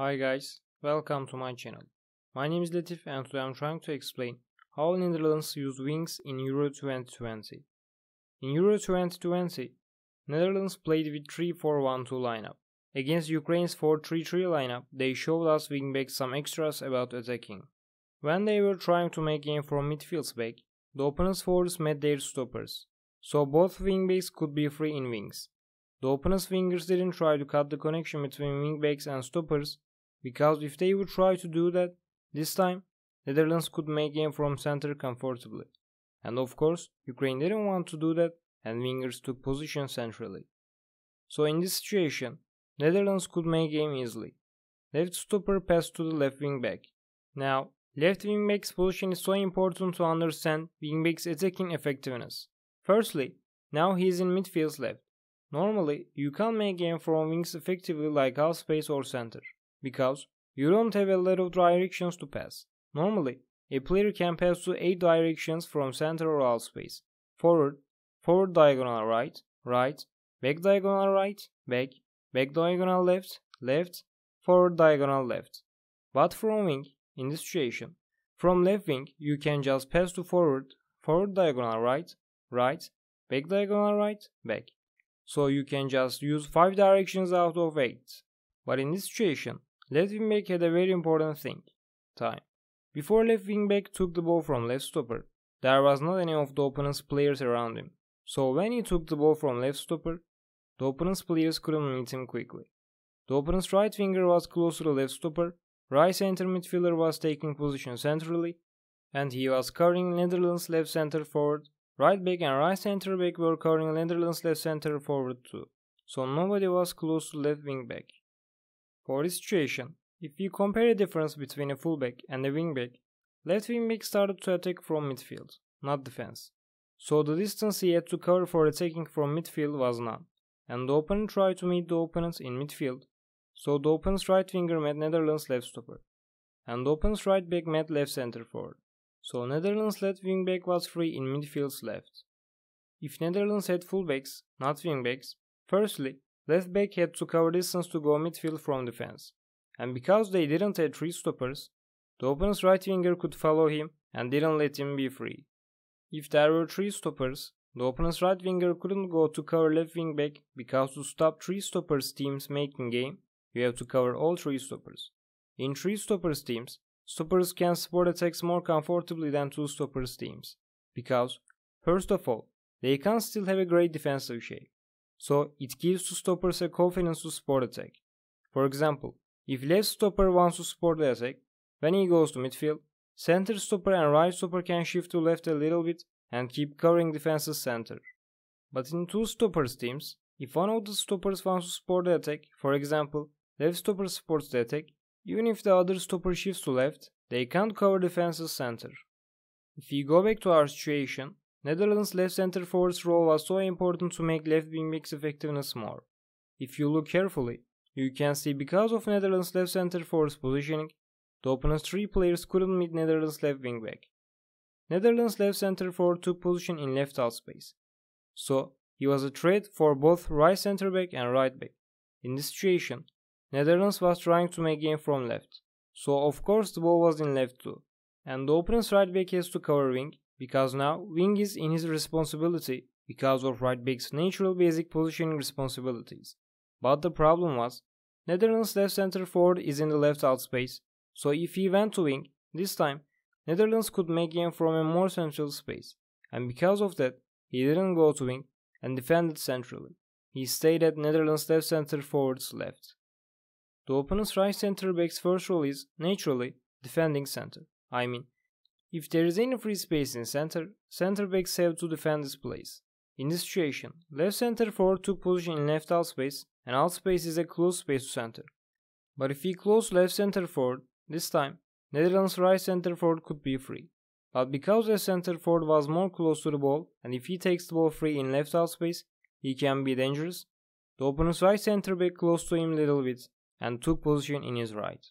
Hi guys, welcome to my channel. My name is Latif and today I'm trying to explain how Netherlands use wings in Euro 2020. In Euro 2020, Netherlands played with 3-4-1-2 lineup. Against Ukraine's 4-3-3 lineup, they showed us wingbacks some extras about attacking. When they were trying to make game from midfields back, the opponent's forwards met their stoppers, so both wingbacks could be free in wings. The opponent's wingers didn't try to cut the connection between wingbacks and stoppers, because if they would try to do that, this time, Netherlands could make game from center comfortably. And of course, Ukraine didn't want to do that and wingers took position centrally. So in this situation, Netherlands could make game easily. Left stopper passed to the left wingback. Now, left wingback's position is so important to understand wingback's attacking effectiveness. Firstly, now he is in midfield's left. Normally, you can't make game from wings effectively like half space or center, because you don't have a lot of directions to pass. Normally, a player can pass to 8 directions from center or half space. Forward, forward diagonal right, right, back diagonal right, back, back diagonal left, left, forward diagonal left. But from wing, in this situation, from left wing you can just pass to forward, forward diagonal right, right, back diagonal right, back. So you can just use 5 directions out of 8. But in this situation, left wingback had a very important thing: time. Before left wingback took the ball from left stopper, there was not any of the opponent's players around him. So when he took the ball from left stopper, the opponent's players couldn't meet him quickly. The opponent's right winger was close to the left stopper, right center midfielder was taking position centrally, and he was covering Netherlands left center forward. Right back and right center back were covering Netherlands left center forward too, so nobody was close to left wing back. For this situation, if you compare the difference between a fullback and a wingback, left wingback started to attack from midfield, not defense. So the distance he had to cover for attacking from midfield was none, and the opponent tried to meet the opponents in midfield, so the opponent's right winger met Netherlands left stopper, and the opponent's right back met left center forward. So Netherlands left wingback was free in midfield's left. If Netherlands had fullbacks, not wingbacks, firstly, left back had to cover distance to go midfield from defense, and because they didn't have 3 stoppers, the opponent's right winger could follow him and didn't let him be free. If there were 3 stoppers, the opponent's right winger couldn't go to cover left wingback, because to stop 3 stoppers teams making game, you have to cover all 3 stoppers. In 3 stoppers teams, stoppers can support attacks more comfortably than 2 stoppers teams, because, first of all, they can still have a great defensive shape, so it gives to stoppers a confidence to support attack. For example, if left stopper wants to support the attack, when he goes to midfield, center stopper and right stopper can shift to left a little bit and keep covering defense's center. But in 2 stoppers teams, if one of the stoppers wants to support the attack, for example, left stopper supports the attack, even if the other stopper shifts to left, they can't cover defense's center. If we go back to our situation, Netherlands left center forward's role was so important to make left wingback's effectiveness more. If you look carefully, you can see because of Netherlands left center forward's positioning, the opponent's 3 players couldn't meet Netherlands left wingback. Netherlands left center forward took position in left half space, so he was a threat for both right center back and right back. In this situation, Netherlands was trying to make game from left, so of course the ball was in left too, and the opponent's right back has to cover wing, because now wing is in his responsibility because of right back's natural basic positioning responsibilities. But the problem was, Netherlands left center forward is in the left out space, so if he went to wing, this time, Netherlands could make game from a more central space, and because of that, he didn't go to wing and defended centrally. He stayed at Netherlands left center forward's left. The opponent's right center back's first role is, naturally, defending center. I mean, if there is any free space in center, center backs have to defend this place. In this situation, left center forward took position in left out space, and out space is a close space to center. But if he closed left center forward, this time, Netherlands right center forward could be free. But because left center forward was more close to the ball, and if he takes the ball free in left out space, he can be dangerous, the opponent's right center back close to him little bit, and took position in his right.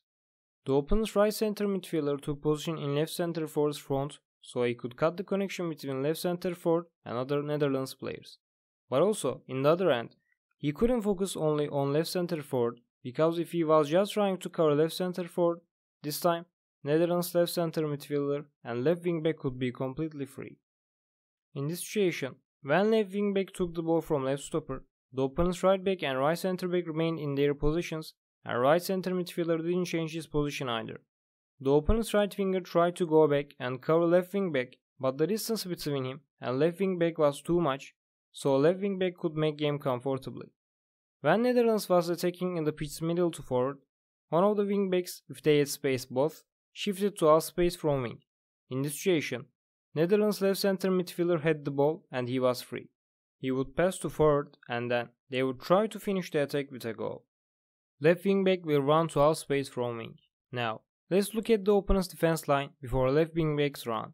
The opponent's right center midfielder took position in left center forward's front, so he could cut the connection between left center forward and other Netherlands players. But also, in the other end, he couldn't focus only on left center forward, because if he was just trying to cover left center forward, this time Netherlands left center midfielder and left wing back could be completely free. In this situation, when left wing back took the ball from left stopper, the opponent's right back and right center back remained in their positions, and right center midfielder didn't change his position either. The opponent's right winger tried to go back and cover left wing back, but the distance between him and left wing back was too much, so left wing back could make game comfortably. When Netherlands was attacking in the pitch's middle to forward, one of the wing backs, if they had space both, shifted to half space from wing. In this situation, Netherlands left center midfielder had the ball and he was free. He would pass to forward and then they would try to finish the attack with a goal. Left wing back will run to half space from wing. Now, let's look at the opponent's defense line before left wing backs run.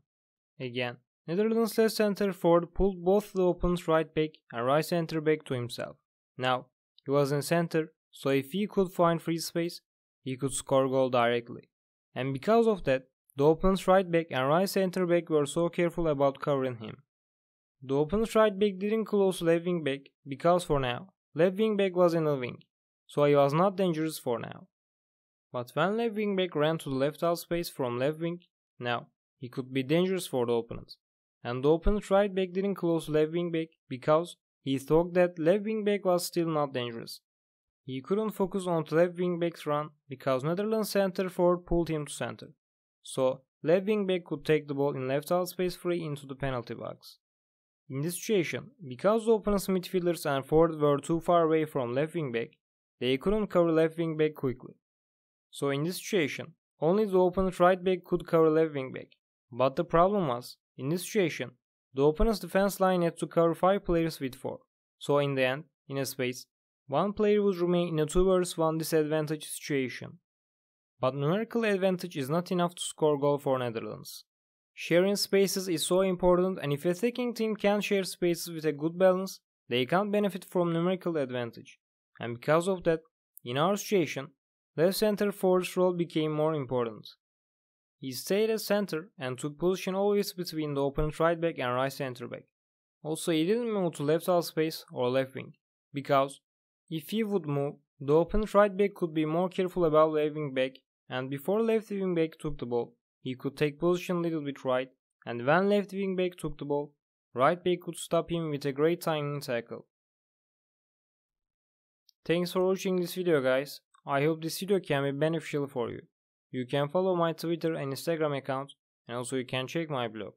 Again, Netherlands left center forward pulled both the opponent's right back and right center back to himself. Now, he was in center, so if he could find free space, he could score goal directly. And because of that, the opponent's right back and right center back were so careful about covering him. The opponent's right back didn't close left wing back because for now, left wing back was in the wing, so he was not dangerous for now. But when left wing back ran to the left half space from left wing, now he could be dangerous for the opponent. And the opponent's right back didn't close left wing back because he thought that left wing back was still not dangerous. He couldn't focus on the left wing back's run because Netherlands center forward pulled him to center. So left wing back could take the ball in left half space free into the penalty box. In this situation, because the opponent's midfielders and forward were too far away from left wing back, they couldn't cover left wing back quickly. So in this situation, only the opponent's right back could cover left wing back. But the problem was, in this situation, the opponent's defense line had to cover 5 players with 4. So in the end, in a space, one player would remain in a 2 vs 1 disadvantage situation. But numerical advantage is not enough to score goal for Netherlands. Sharing spaces is so important, and if a attacking team can't share spaces with a good balance, they can't benefit from numerical advantage. And because of that, in our situation, left center forward's role became more important. He stayed at center and took position always between the opponent's right back and right center back. Also, he didn't move to left half space or left wing, because if he would move, the opponent's right back could be more careful about left wing back, and before left wing back took the ball, he could take position a little bit right, and when left wing back took the ball, right back could stop him with a great timing tackle. Thanks for watching this video, guys. I hope this video can be beneficial for you. You can follow my Twitter and Instagram account, and also you can check my blog.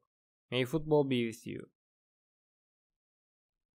May football be with you.